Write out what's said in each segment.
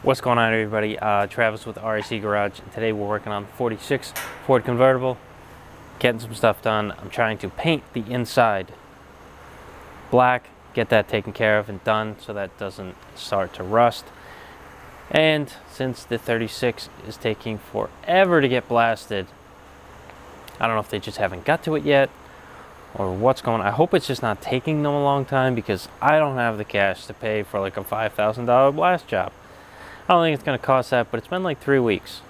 What's going on, everybody? Travis with RAC Garage. Today we're working on the 46 Ford Convertible, getting some stuff done. I'm trying to paint the inside black, get that taken care of and done so that doesn't start to rust. And since the 36 is taking forever to get blasted, I don't know if they just haven't got to it yet or what's going on. I hope it's just not taking them a long time, because I don't have the cash to pay for like a $5,000 blast job. I don't think it's going to cost that, but it's been like 3 weeks.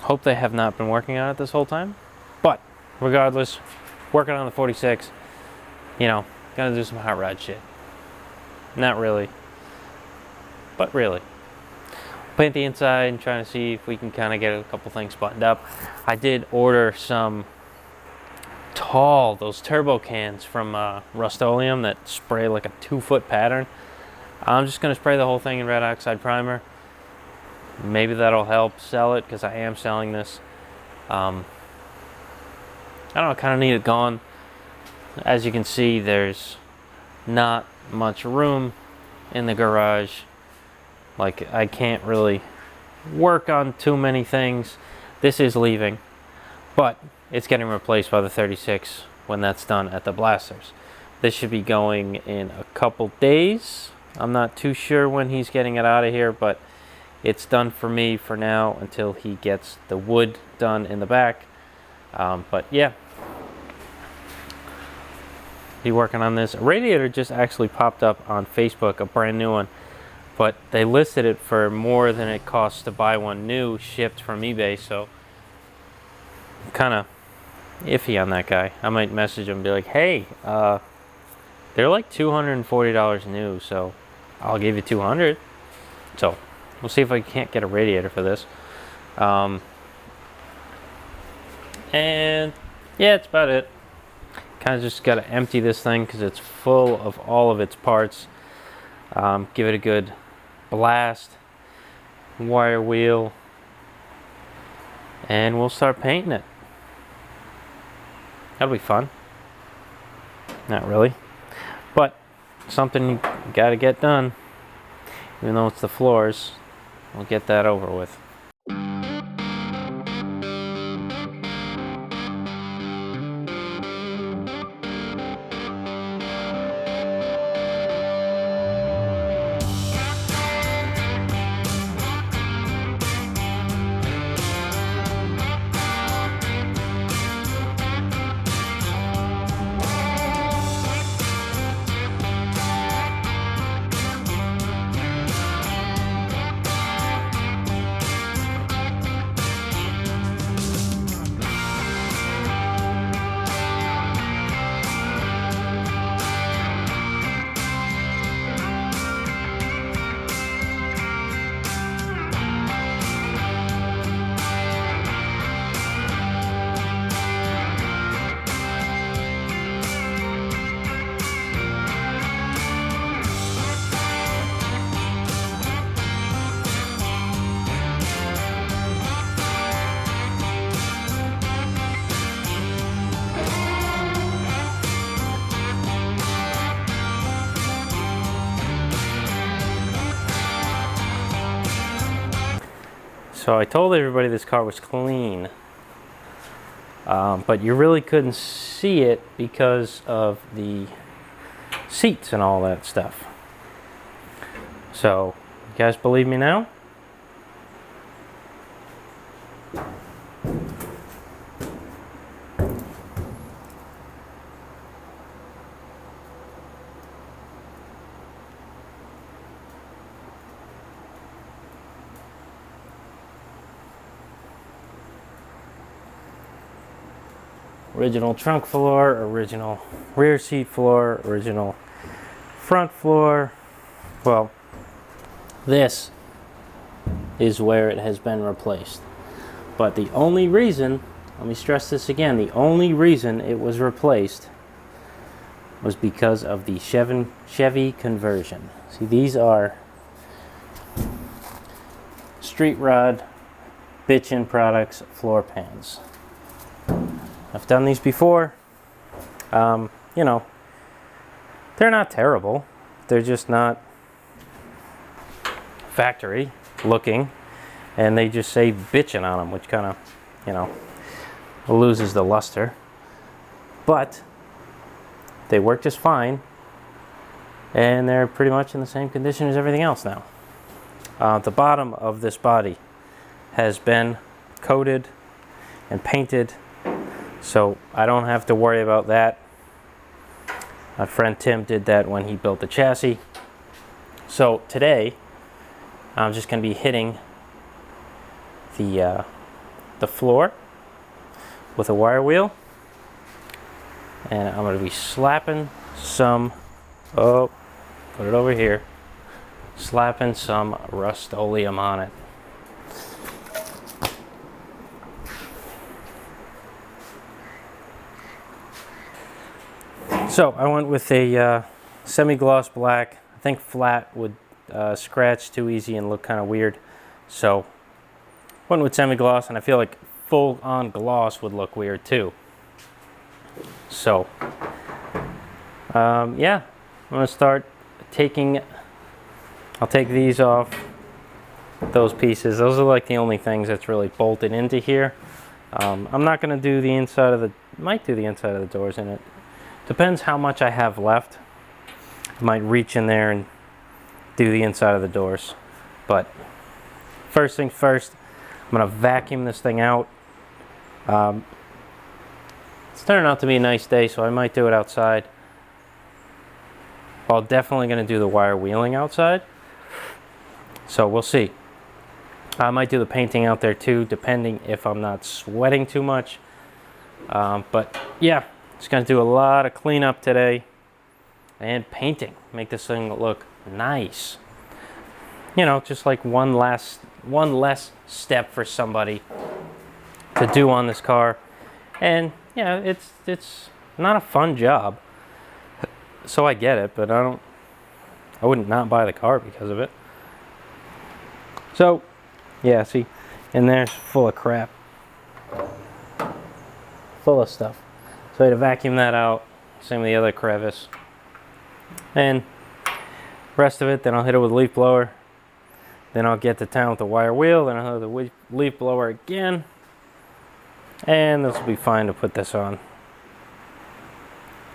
Hope they have not been working on it this whole time. But regardless, working on the 46, you know, gonna do some hot rod shit. Not really, but really. Paint the inside and trying to see if we can kind of get a couple things buttoned up. I did order some those turbo cans from Rust-Oleum that spray like a 2-foot pattern. I'm just going to spray the whole thing in red oxide primer. Maybe that'll help sell it, because I am selling this. I don't know, I kind of need it gone. As you can see, there's not much room in the garage. Like, I can't really work on too many things. This is leaving, but it's getting replaced by the 36 when that's done at the blasters. This should be going in a couple days. I'm not too sure when he's getting it out of here, but it's done for me for now until he gets the wood done in the back. But yeah, be working on this. A radiator just actually popped up on Facebook, a brand new one, but they listed it for more than it costs to buy one new shipped from eBay, so I'm kind of iffy on that guy. I might message him and be like, hey, they're like $240 new, so I'll give you $200. So we'll see if I can't get a radiator for this. And yeah, that's about it. Kind of just got to empty this thing because it's full of all of its parts. Give it a good blast, wire wheel, and we'll start painting it. That'll be fun. Not really, but something you got to get done. Even though it's the floors, we'll get that over with. So I told everybody this car was clean, but you really couldn't see it because of the seats and all that stuff. So, you guys believe me now? Original trunk floor, original rear seat floor, original front floor. Well, this is where it has been replaced. But the only reason, let me stress this again, the only reason it was replaced was because of the Chevy conversion. See, these are Street Rod Bitchin' Products floor pans. I've done these before. You know, they're not terrible. They're just not factory looking, and they just say bitchin' on them, which kind of, you know, loses the luster. But they work just fine, and they're pretty much in the same condition as everything else now. The bottom of this body has been coated and painted, so I don't have to worry about that. My friend Tim did that when he built the chassis. So today I'm just going to be hitting the floor with a wire wheel, and I'm going to be slapping some, oh, put it over here, slapping some Rust-Oleum on it. So I went with a semi-gloss black. I think flat would scratch too easy and look kind of weird. So went with semi-gloss, and I feel like full-on gloss would look weird too. So yeah, I'm going to start taking, I'll take these off, those pieces. Those are like the only things that's really bolted into here. I'm not going to do the inside of the, might do the inside of the doors in it. Depends how much I have left. I might reach in there and do the inside of the doors. But first things first, I'm going to vacuum this thing out. It's turning out to be a nice day, so I might do it outside. Well, definitely going to do the wire wheeling outside. So we'll see. I might do the painting out there too, depending if I'm not sweating too much. But yeah. Just going to do a lot of cleanup today and painting. Make this thing look nice. You know, just like one less step for somebody to do on this car. And yeah, it's not a fun job. So I get it, but I wouldn't not buy the car because of it. So yeah, see, in there's full of crap. Full of stuff. So I had to vacuum that out, same with the other crevice. And rest of it, then I'll hit it with a leaf blower. Then I'll get to town with the wire wheel, then I'll hit the leaf blower again. And this will be fine to put this on.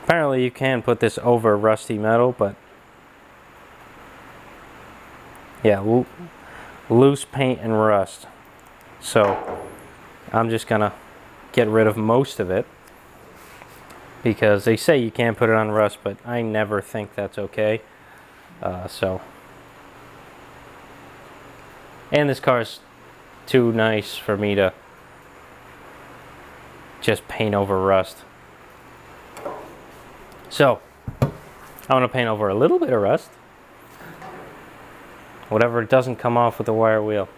Apparently you can put this over rusty metal, but yeah, loose paint and rust. So I'm just gonna get rid of most of it, because they say you can't put it on rust, but I never think that's okay. And this car's too nice for me to just paint over rust. So I want to paint over a little bit of rust, whatever doesn't come off with the wire wheel,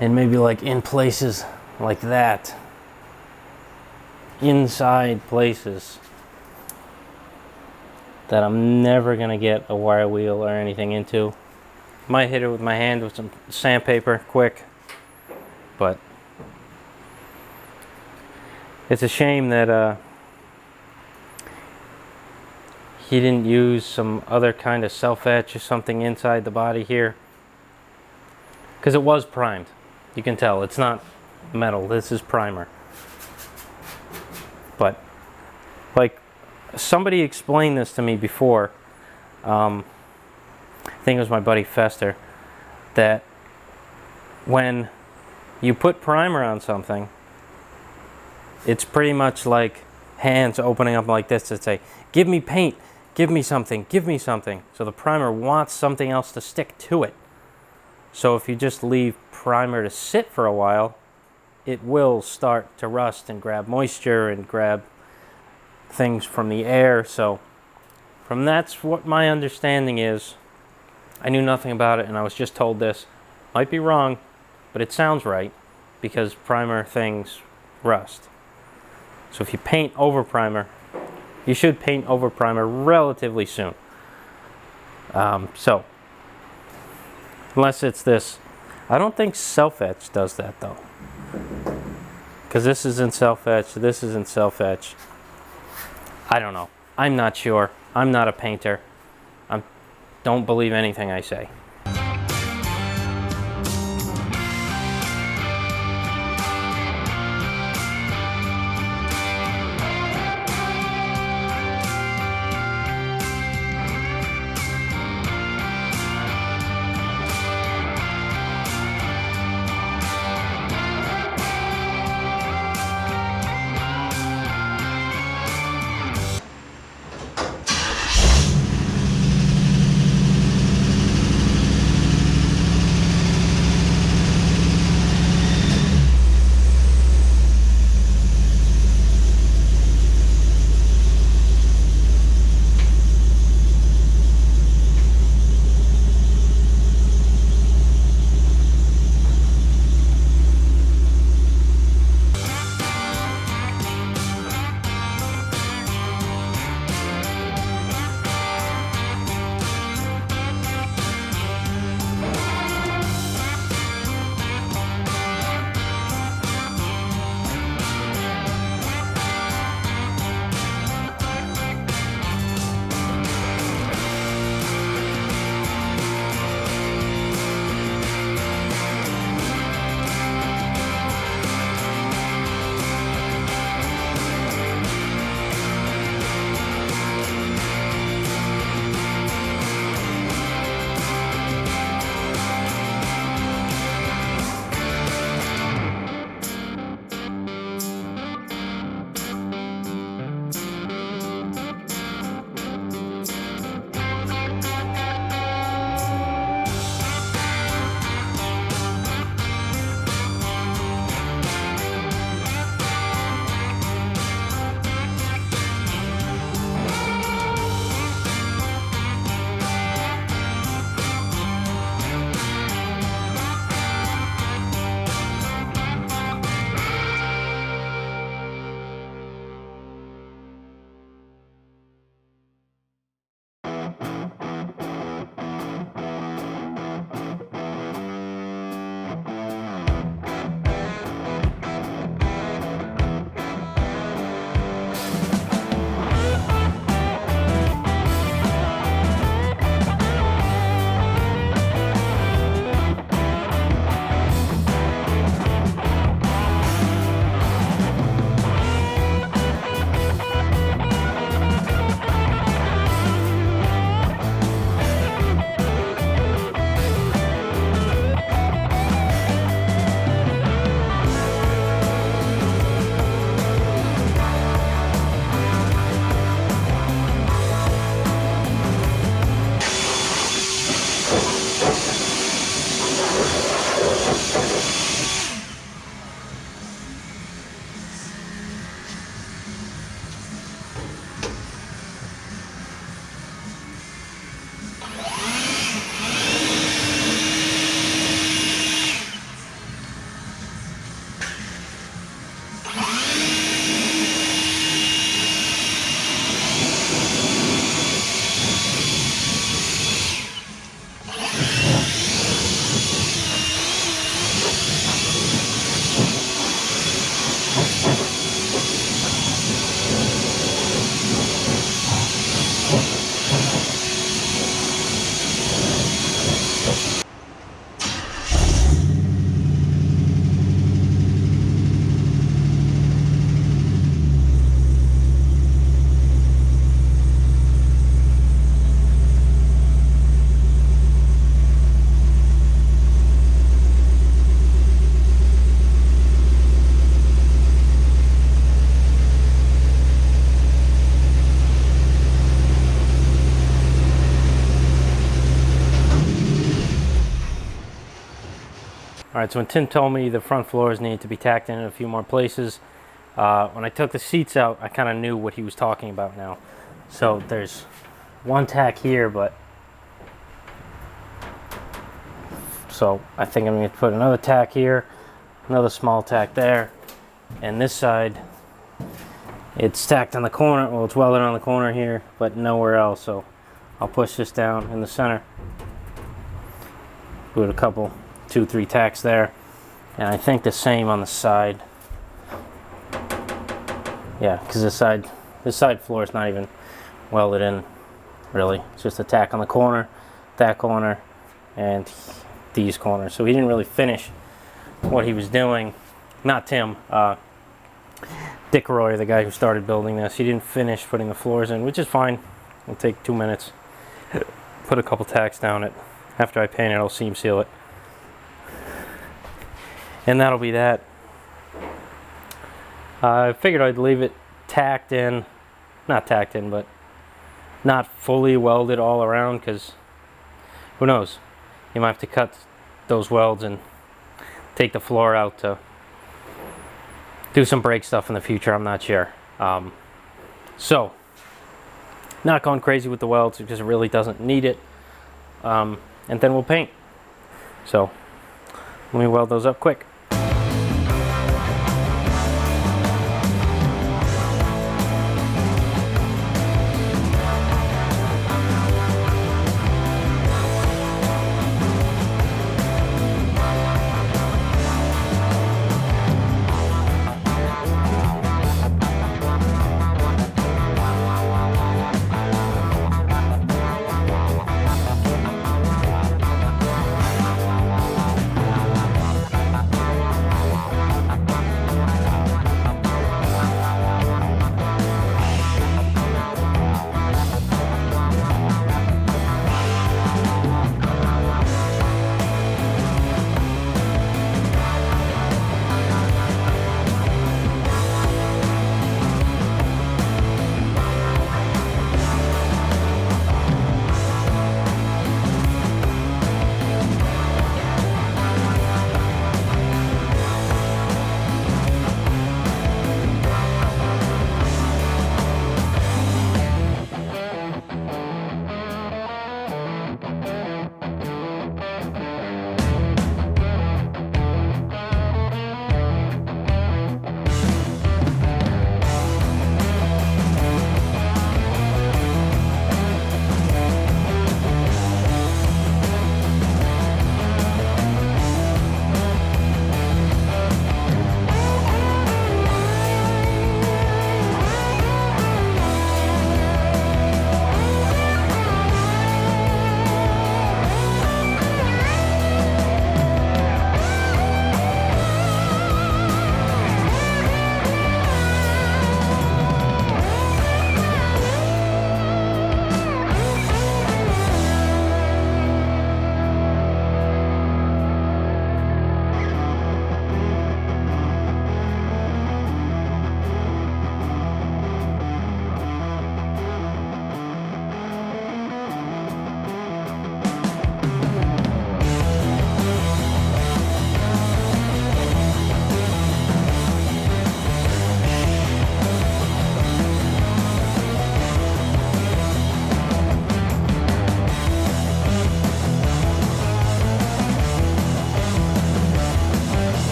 and maybe like in places like that. Inside places that I'm never gonna get a wire wheel or anything into. Might hit it with my hand with some sandpaper quick, but it's a shame that he didn't use some other kind of self-etch or something inside the body here, because it was primed. You can tell it's not metal, this is primer. But like somebody explained this to me before, I think it was my buddy Fester, that when you put primer on something, it's pretty much like hands opening up like this to say, give me paint, give me something, give me something. So the primer wants something else to stick to it. So if you just leave primer to sit for a while, it will start to rust and grab moisture and grab things from the air. So that's what my understanding is. I knew nothing about it, and I was just told this. Might be wrong, but it sounds right, because primer things rust. So if you paint over primer, you should paint over primer relatively soon. So unless it's this, I don't think self-etch does that though, because this is in self-etch, this is in self-etch. I don't know. I'm not sure. I'm not a painter. I'm don't believe anything I say. All right, so when Tim told me the front floors needed to be tacked in a few more places, when I took the seats out, I kind of knew what he was talking about now. So there's one tack here, but so I think I'm going to put another tack here, another small tack there, and this side, it's tacked on the corner. Well, it's welded on the corner here, but nowhere else. So I'll push this down in the center, put a couple, 2-3 tacks there, and I think the same on the side. Yeah, because this side floor is not even welded in, really. It's just a tack on the corner, that corner and these corners. So he didn't really finish what he was doing. Not Tim, Dick Roy, the guy who started building this. He didn't finish putting the floors in, which is fine. It'll take 2 minutes. Put a couple tacks down it. After I paint it, I'll seam seal it. And that'll be that. I figured I'd leave it tacked in, not tacked in, but not fully welded all around, because who knows, you might have to cut those welds and take the floor out to do some brake stuff in the future. I'm not sure. So not going crazy with the welds because it really doesn't need it, and then we'll paint. So let me weld those up quick.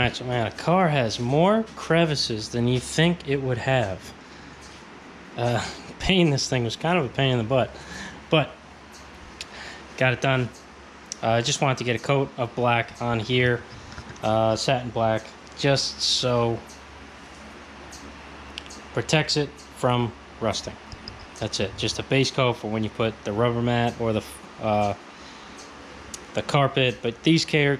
Alright, so man, a car has more crevices than you think it would have. Painting this thing was kind of a pain in the butt, but got it done. I just wanted to get a coat of black on here, satin black, just so protects it from rusting. That's it. Just a base coat for when you put the rubber mat or the carpet. But these cars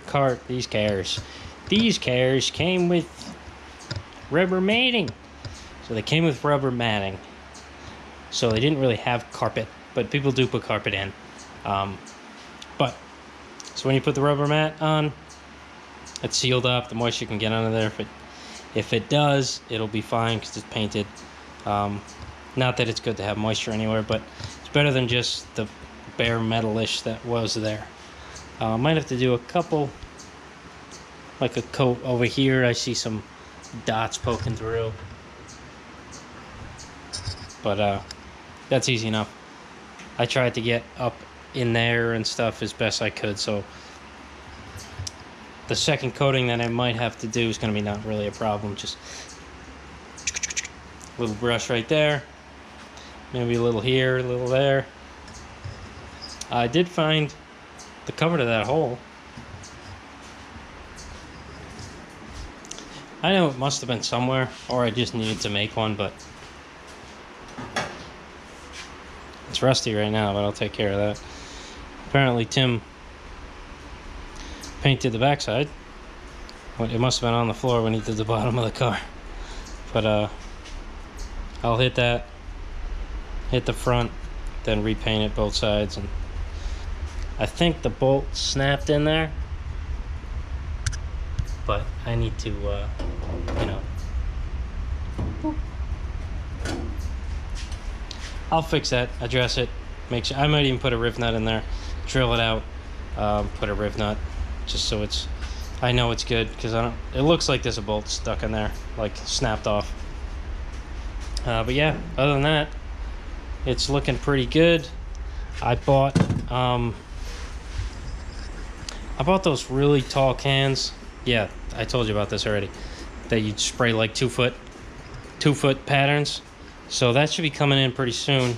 came with rubber matting. So they came with rubber matting. So they didn't really have carpet, but people do put carpet in. So when you put the rubber mat on, it's sealed up. The moisture can get under there. If it does, it'll be fine because it's painted. Not that it's good to have moisture anywhere, but it's better than just the bare metalish that was there. Might have to do a couple, like a coat over here. I see some dots poking through, but that's easy enough. I tried to get up in there and stuff as best I could, so the second coating that I might have to do is going to be not really a problem. Just a little brush right there, maybe a little here, a little there. I did find the cover to that hole. I know it must have been somewhere, or I just needed to make one, but it's rusty right now, but I'll take care of that. Apparently Tim painted the backside. It must have been on the floor when he did the bottom of the car. But I'll hit that, hit the front, then repaint it both sides. And I think the bolt snapped in there, but I need to, I'll fix that, address it, make sure. I might even put a riv nut in there, drill it out, put a riv nut, just so I know it's good, because it looks like there's a bolt stuck in there, like snapped off. But yeah, other than that, it's looking pretty good. I bought those really tall cans. Yeah, I told you about this already, that you'd spray like 2 foot patterns. So that should be coming in pretty soon.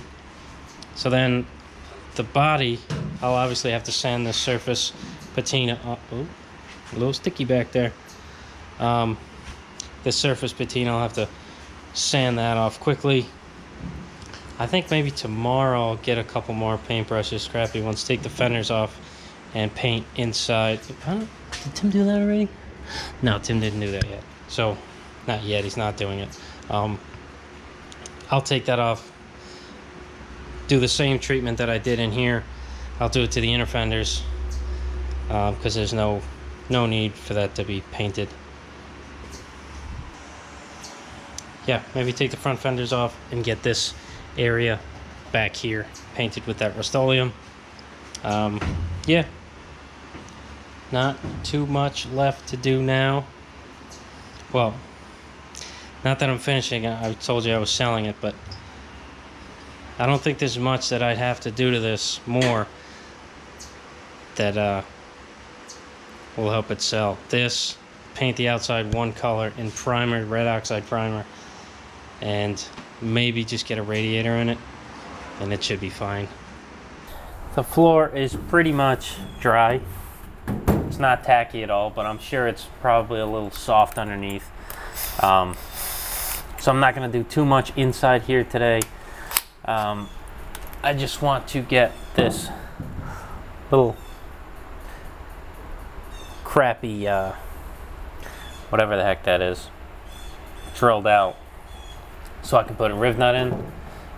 So then the body, I'll obviously have to sand the surface patina up. Oh, a little sticky back there. The surface patina, I'll have to sand that off quickly. I think maybe tomorrow I'll get a couple more paintbrushes, scrappy ones, take the fenders off and paint inside. Did Tim do that already? No, Tim didn't do that yet. So, not yet, he's not doing it. I'll take that off, do the same treatment that I did in here. I'll do it to the inner fenders, because there's no need for that to be painted. Yeah, maybe take the front fenders off and get this area back here painted with that Rust-Oleum. Yeah, not too much left to do now. Well, not that I'm finishing it. I told you I was selling it, but I don't think there's much that I'd have to do to this more that will help it sell. This, paint the outside one color in primer, red oxide primer, and maybe just get a radiator in it, and it should be fine. The floor is pretty much dry. It's not tacky at all, but I'm sure it's probably a little soft underneath. So I'm not going to do too much inside here today. I just want to get this little crappy, whatever the heck that is, drilled out, so I can put a riv nut in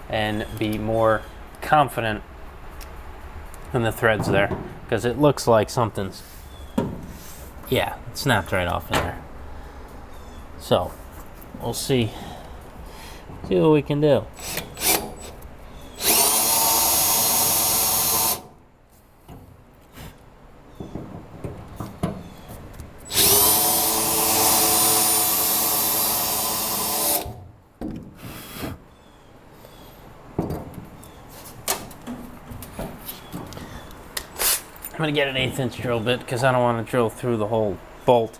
and be more confident in the threads there, because it looks like something's, yeah, it snapped right off in there. So we'll see what we can do. I'm gonna get an 1/8 inch drill bit because I don't want to drill through the whole bolt.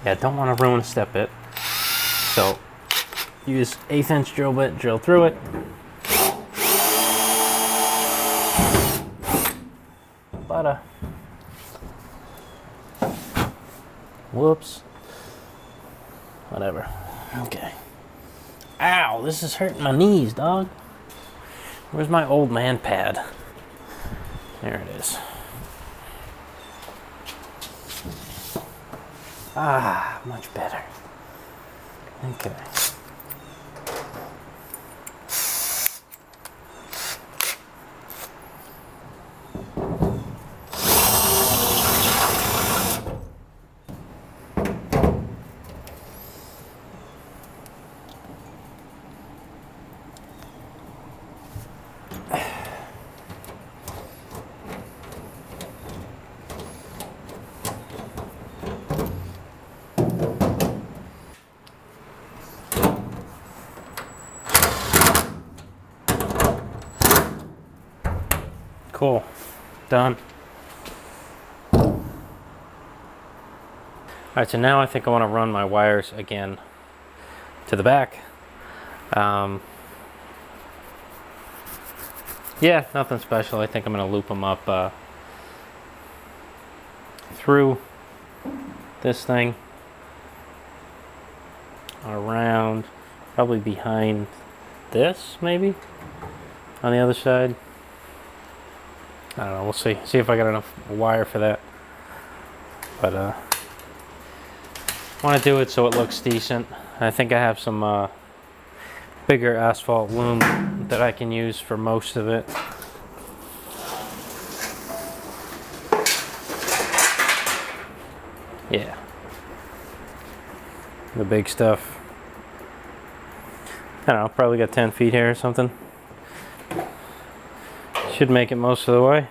Yeah, don't want to ruin a step bit. So use 1/8 inch drill bit, drill through it. Butter. Whoops. Whatever. Okay. Ow, this is hurting my knees, dog. Where's my old man pad? There it is. Ah, much better. Okay. Cool. Done. Alright, so now I think I want to run my wires again to the back. Yeah, nothing special. I think I'm going to loop them up through this thing, around, probably behind this, maybe, on the other side. I don't know, we'll see. See if I got enough wire for that. But want to do it so it looks decent. I think I have some bigger asphalt loom that I can use for most of it. Yeah. The big stuff. I don't know, probably got 10 feet here or something. Should make it most of the way.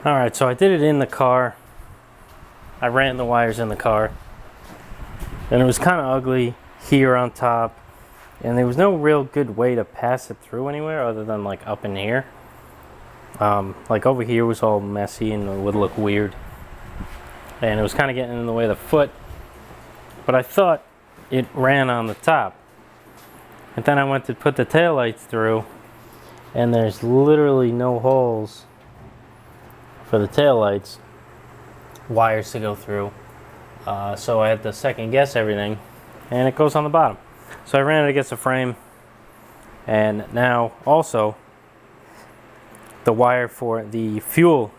Alright, so I did it in the car. I ran the wires in the car. And it was kind of ugly here on top. And there was no real good way to pass it through anywhere other than like up in here. Like over here was all messy and it would look weird. And it was kind of getting in the way of the foot. But I thought it ran on the top. And then I went to put the taillights through. And there's literally no holes for the taillights wires to go through, so I had to second guess everything, and it goes on the bottom. So I ran it against the frame, and now also the wire for the fuel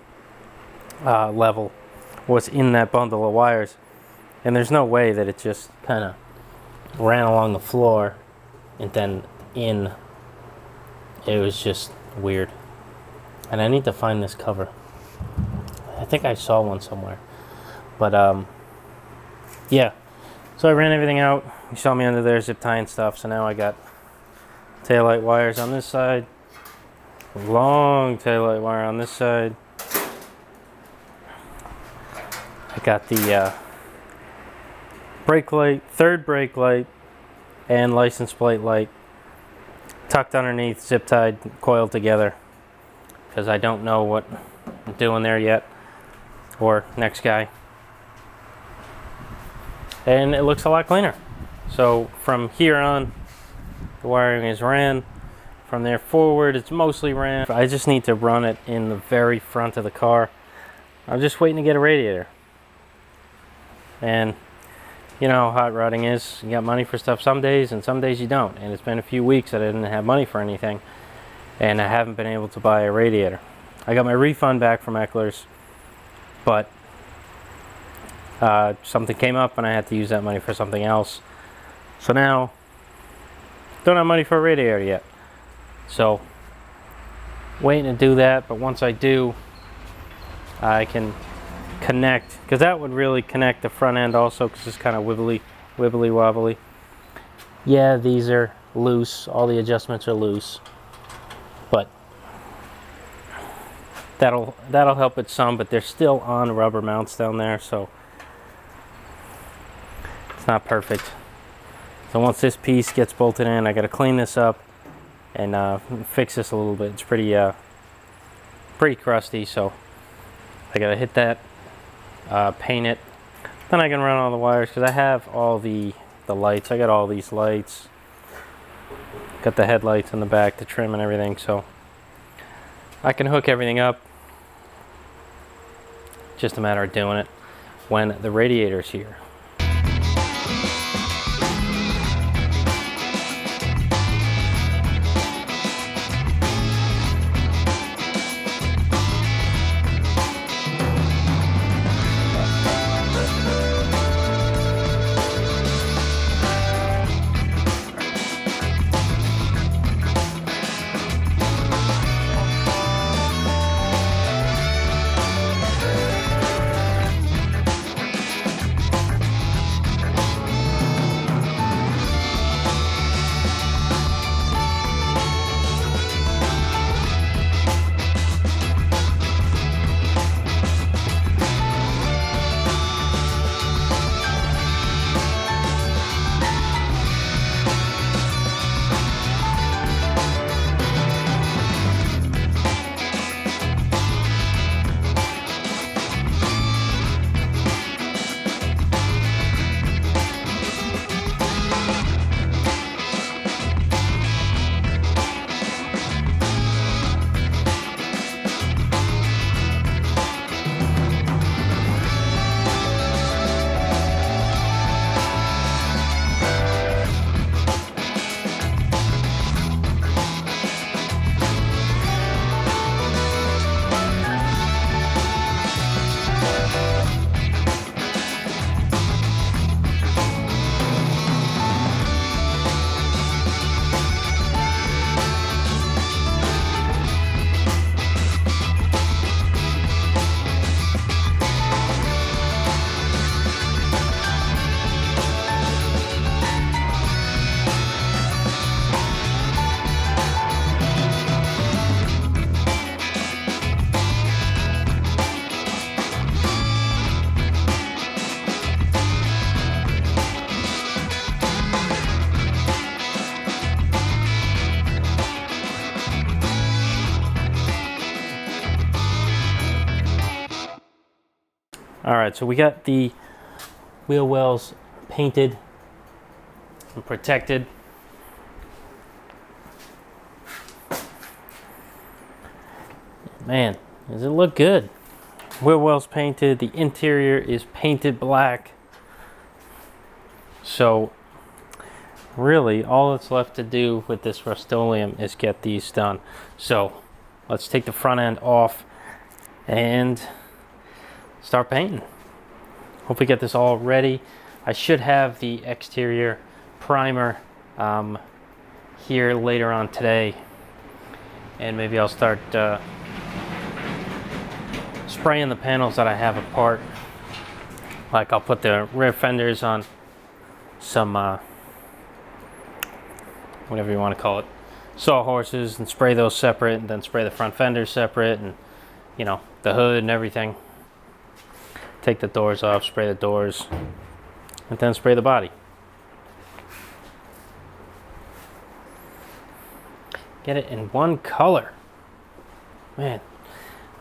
level was in that bundle of wires, and there's no way that it just kind of ran along the floor and then in. It was just weird, and I need to find this cover. think I saw one somewhere. But yeah. So I ran everything out. You saw me under there zip tying stuff. So now I got taillight wires on this side, long taillight wire on this side. I got the brake light, third brake light, and license plate light tucked underneath, zip tied, coiled together, because I don't know what I'm doing there yet. Or next guy. And it looks a lot cleaner. So from here on, the wiring is ran. From there forward, it's mostly ran. I just need to run it in the very front of the car. I'm just waiting to get a radiator. And you know how hot rodding is. You got money for stuff some days and some days you don't. And it's been a few weeks that I didn't have money for anything. And I haven't been able to buy a radiator. I got my refund back from Eckler's, but something came up and I had to use that money for something else. So now, don't have money for a radiator yet. So, waiting to do that, but once I do, I can connect, because that would really connect the front end also, because it's kind of wibbly wobbly. Yeah, these are loose, all the adjustments are loose, but that'll help it some, but they're still on rubber mounts down there, so it's not perfect. So once this piece gets bolted in, I got to clean this up and fix this a little bit. It's pretty crusty, so I got to hit that, paint it. Then I can run all the wires, because I have all the lights. I got all these lights. Got the headlights in the back, the trim and everything, so I can hook everything up. Just a matter of doing it when the radiator's here. Alright, so we got the wheel wells painted and protected. Man, does it look good? Wheel wells painted, the interior is painted black. So really all that's left to do with this Rust-Oleum is get these done. So let's take the front end off and start painting. Hopefully get this all ready. I should have the exterior primer here later on today, and maybe I'll start spraying the panels that I have apart. Like I'll put the rear fenders on some, whatever you want to call it, sawhorses, and spray those separate, and then spray the front fenders separate, and you know, the hood and everything. Take the doors off, spray the doors, and then spray the body. Get it in one color, man.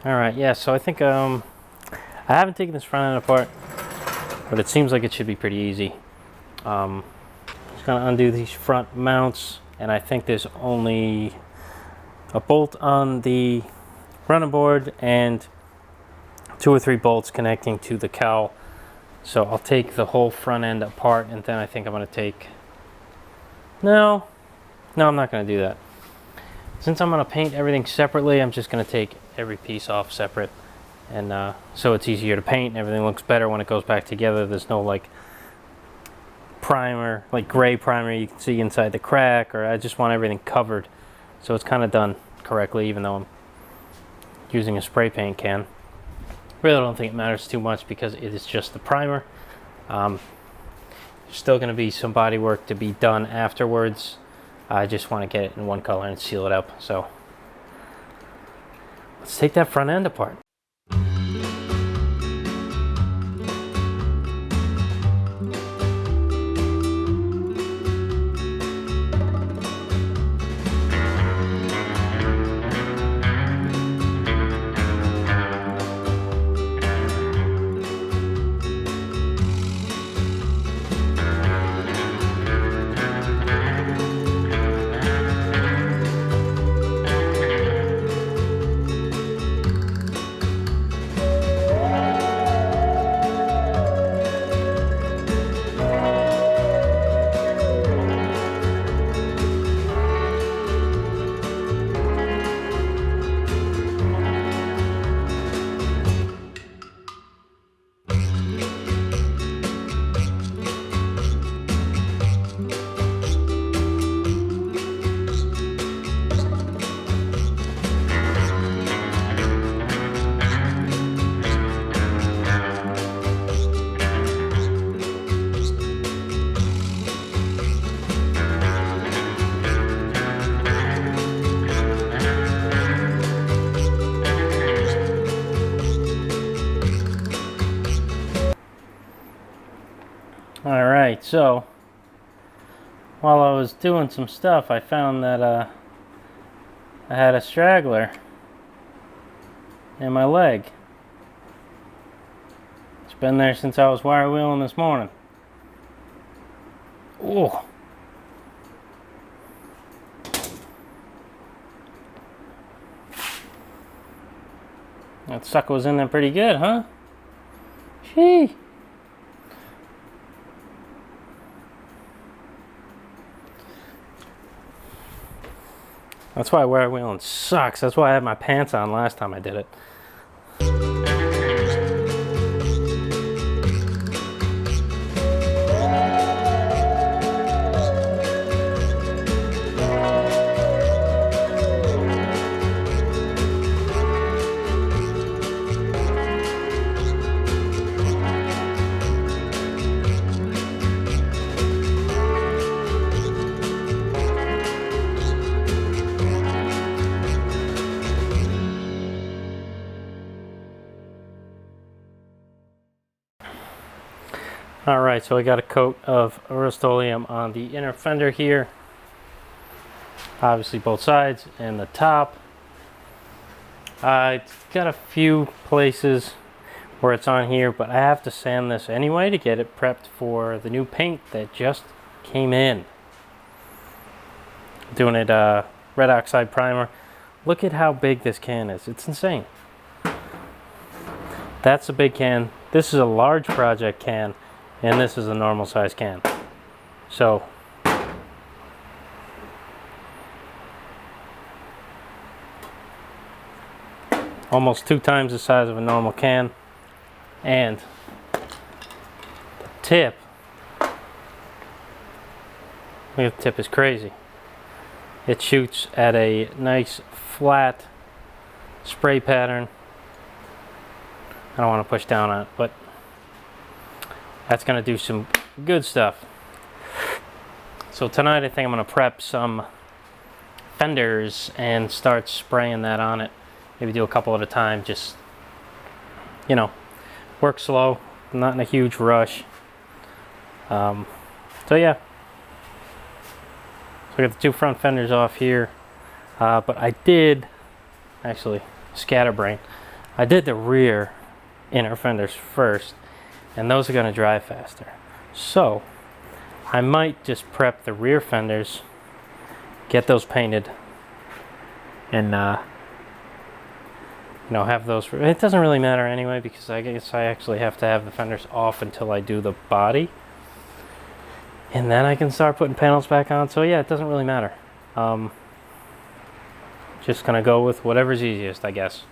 All right, yeah, so I think I haven't taken this front end apart, but it seems like it should be pretty easy. Just gonna undo these front mounts, and I think there's only a bolt on the running board and 2 or 3 bolts connecting to the cowl. So I'll take the whole front end apart, and then I think I'm gonna take, no, I'm not gonna do that. Since I'm gonna paint everything separately, I'm just gonna take every piece off separate, and so it's easier to paint and everything looks better when it goes back together. There's no like primer, like gray primer you can see inside the crack, or I just want everything covered so it's kind of done correctly, even though I'm using a spray paint can. Really don't think it matters too much because it is just the primer. There's still going to be some body work to be done afterwards. I just want to get it in one color and seal it up. So let's take that front end apart. Alright, so while I was doing some stuff, I found that I had a straggler in my leg. It's been there since I was wire wheeling this morning. Oh, that sucker was in there pretty good, huh? Gee. That's why wire wheeling sucks. That's why I had my pants on last time I did it. Alright, so I got a coat of rhodealliance on the inner fender here. Obviously both sides and the top. It's got a few places where it's on here, but I have to sand this anyway to get it prepped for the new paint that just came in. Doing it red oxide primer. Look at how big this can is. It's insane. That's a big can. This is a large project can. And this is a normal size can. So almost 2 times the size of a normal can. And the tip, look at the tip, is crazy. It shoots at a nice flat spray pattern. don't want to push down on it, but that's going to do some good stuff. So tonight I think I'm going to prep some fenders and start spraying that on it. Maybe do a couple at a time, just, you know, work slow, not in a huge rush. So yeah. So I got the two front fenders off here. But I did, actually, scatterbrain. I did the rear inner fenders first, and those are going to dry faster. So I might just prep the rear fenders, get those painted, and you know, have those. It doesn't really matter anyway, because I guess I actually have to have the fenders off until I do the body, and then I can start putting panels back on. So yeah, it doesn't really matter. Just gonna go with whatever's easiest, I guess.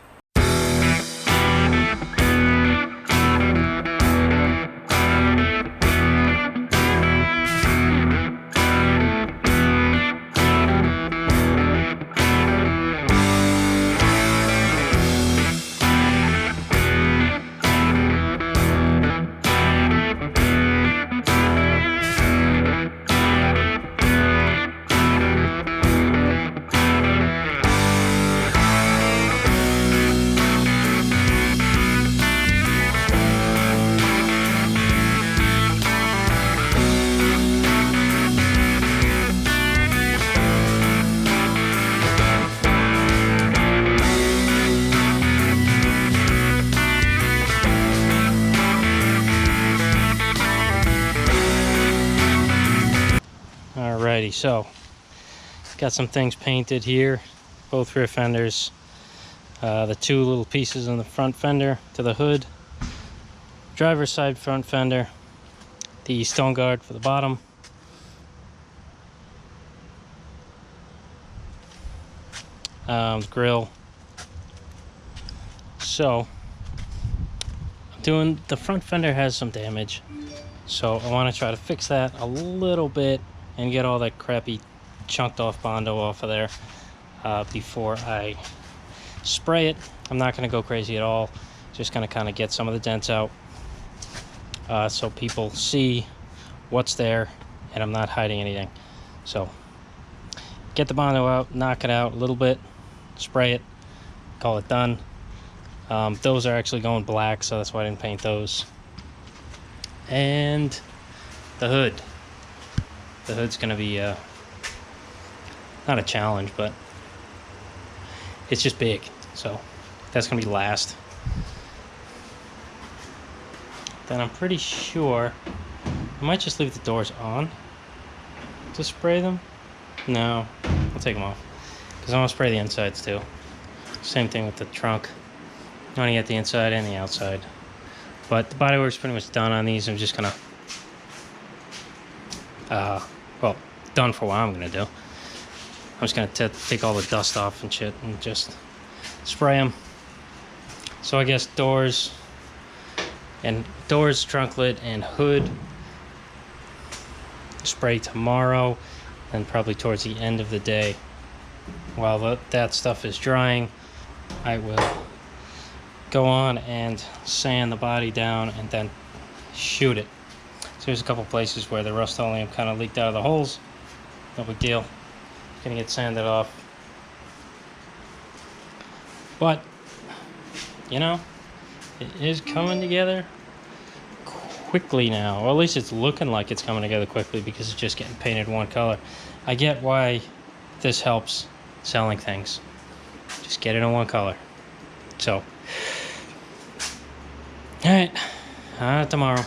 Alrighty, so got some things painted here, both rear fenders, the two little pieces on the front fender to the hood, driver's side front fender, the stone guard for the bottom, grill. So I'm doing, the front fender has some damage, so I want to try to fix that a little bit and get all that crappy chunked off Bondo off of there before I spray it. I'm not going to go crazy at all, just going to kind of get some of the dents out so people see what's there and I'm not hiding anything. So get the Bondo out, knock it out a little bit, spray it, call it done. Those are actually going black, so that's why I didn't paint those. And the hood. The hood's going to be not a challenge, but it's just big, so that's going to be last. Then I'm pretty sure I might just leave the doors on to spray them. No, I'll take them off because I want to spray the insides too. Same thing with the trunk. I want to get the inside and the outside. But the bodywork's pretty much done on these. I'm just going to well, done for what I'm gonna do. I'm just gonna take all the dust off and shit and just spray them. So I guess doors, trunk lid, and hood spray tomorrow, and probably towards the end of the day. While that stuff is drying, I will go on and sand the body down and then shoot it. So there's a couple places where the rust-oleum kind of leaked out of the holes. No big deal. Gonna get sanded off. But, you know, it is coming together quickly now. Or at least it's looking like it's coming together quickly because it's just getting painted one color. I get why this helps selling things. Just get it in one color. So, alright, tomorrow.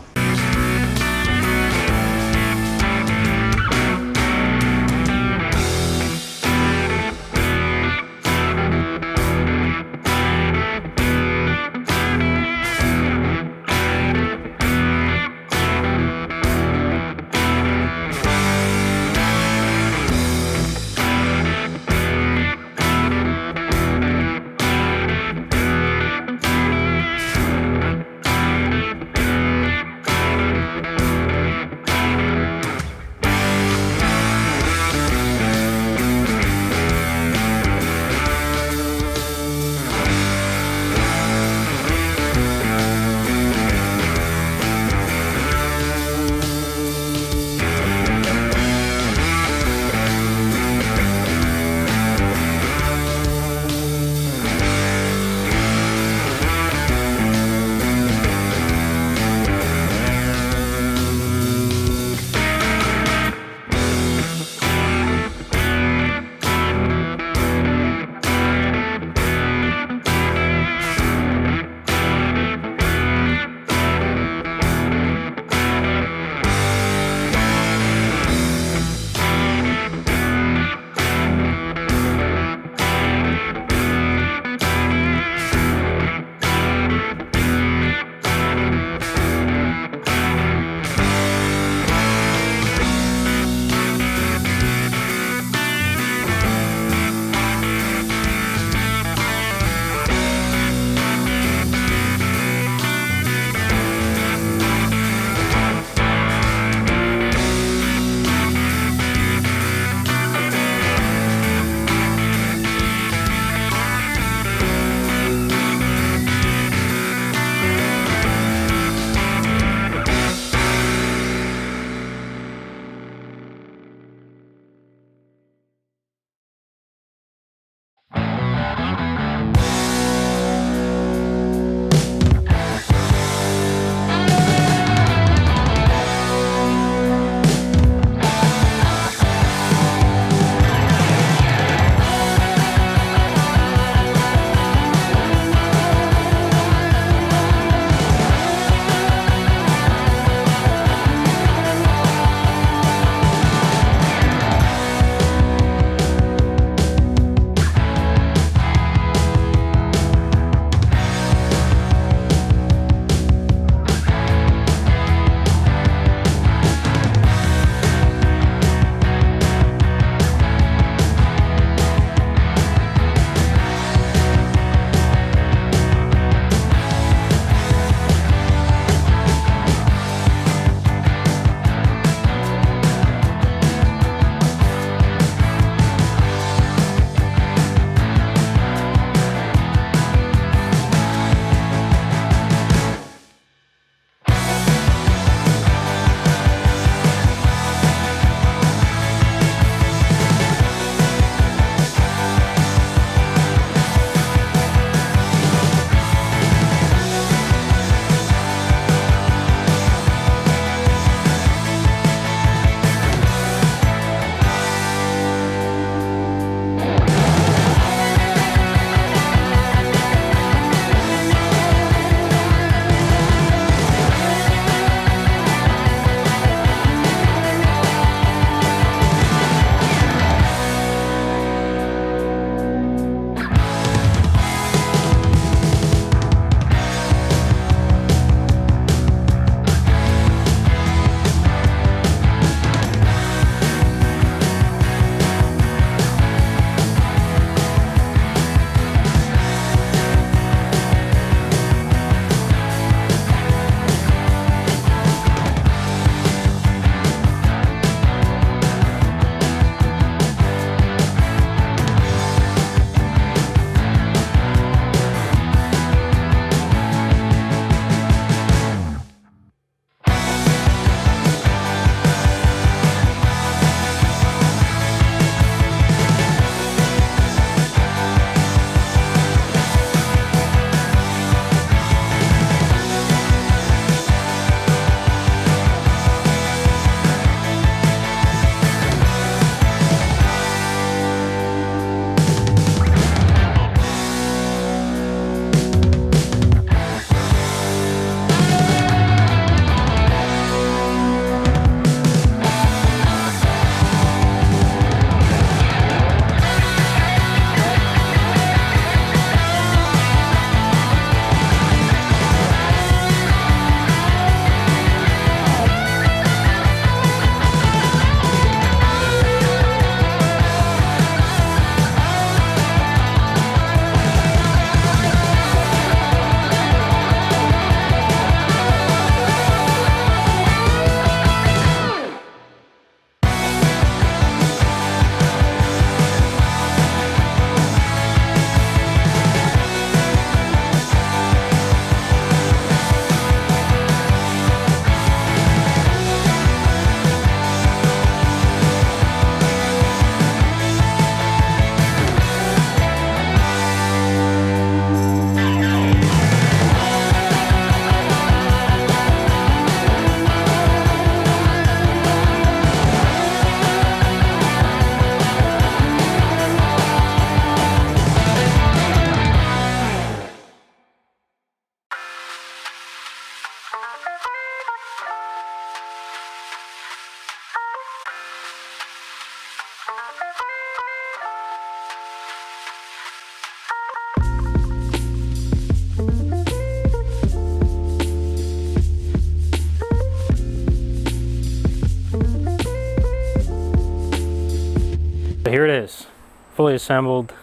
here it is, fully assembled.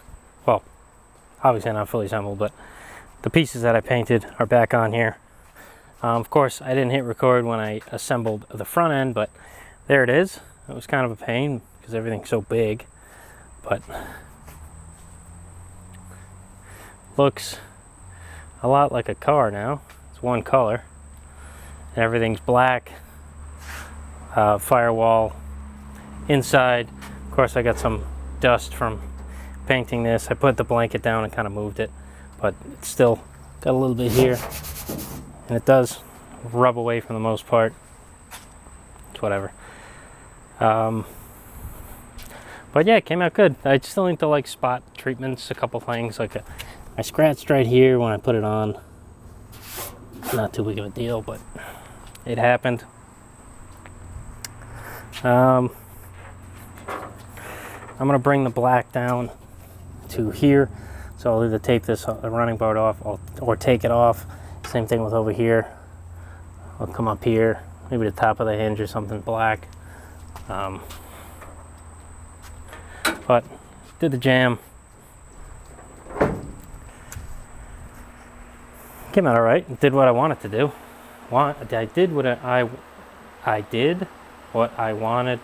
Well, obviously not fully assembled, but the pieces that I painted are back on here. Of course, I didn't hit record when I assembled the front end, but there it is. It was kind of a pain because everything's so big, but looks a lot like a car now. It's one color and everything's black. Firewall inside. Of course, I got some dust from painting this. I put the blanket down and kind of moved it, but it's still got a little bit here, and it does rub away for the most part. It's whatever. But yeah, it came out good. I still need to like spot treatments, a couple things. Like I scratched right here when I put it on. Not too big of a deal, but it happened. I'm gonna bring the black down to here, so I'll either take this running board off or take it off. Same thing with over here. I'll come up here, maybe the top of the hinge or something black. But did the jam. Came out all right. Did what I wanted to do. I did what I did what I wanted.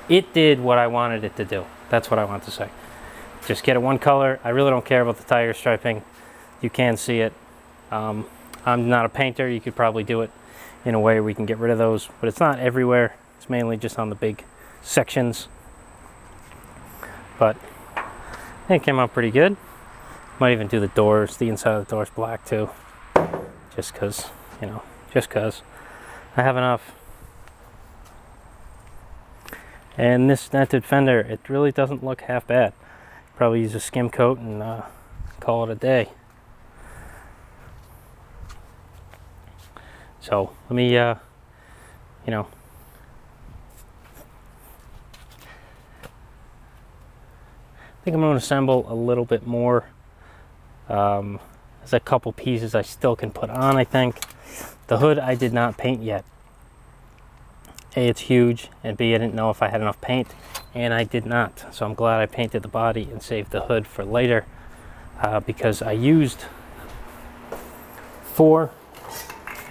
It did what I wanted it to do. That's what I want to say. Just get it one color. I really don't care about the tire striping. You can see it. I'm not a painter. You could probably do it in a way where we can get rid of those, but it's not everywhere. It's mainly just on the big sections. But it came out pretty good. Might even do the doors. The inside of the doors black too. Just cause, you know, just cause. I have enough. And this dented fender, it really doesn't look half bad. Probably use a skim coat and call it a day. So let me, you know, I think I'm going to assemble a little bit more. There's a couple pieces I still can put on, I think. The hood I did not paint yet. A, it's huge, and B, I didn't know if I had enough paint, and I did not. So I'm glad I painted the body and saved the hood for later, because I used 4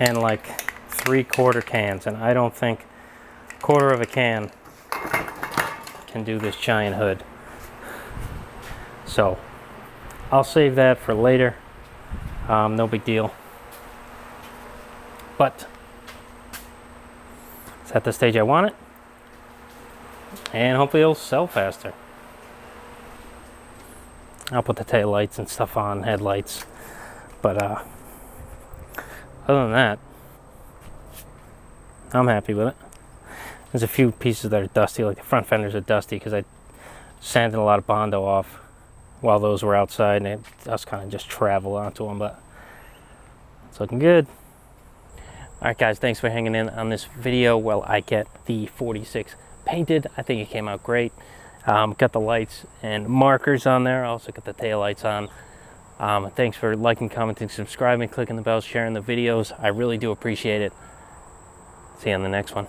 and like 3/4 cans, and I don't think a quarter of a can can do this giant hood. So I'll save that for later. No big deal. But it's at the stage I want it, and hopefully it'll sell faster. I'll put the tail lights and stuff on, headlights, but other than that, I'm happy with it. There's a few pieces that are dusty, like the front fenders are dusty because I sanded a lot of Bondo off while those were outside, and it just kind of just travel onto them, but it's looking good. Alright guys, thanks for hanging in on this video while I get the 46 painted. I think it came out great. Got the lights and markers on there. I also got the tail lights on. Thanks for liking, commenting, subscribing, clicking the bell, sharing the videos. I really do appreciate it. See you on the next one.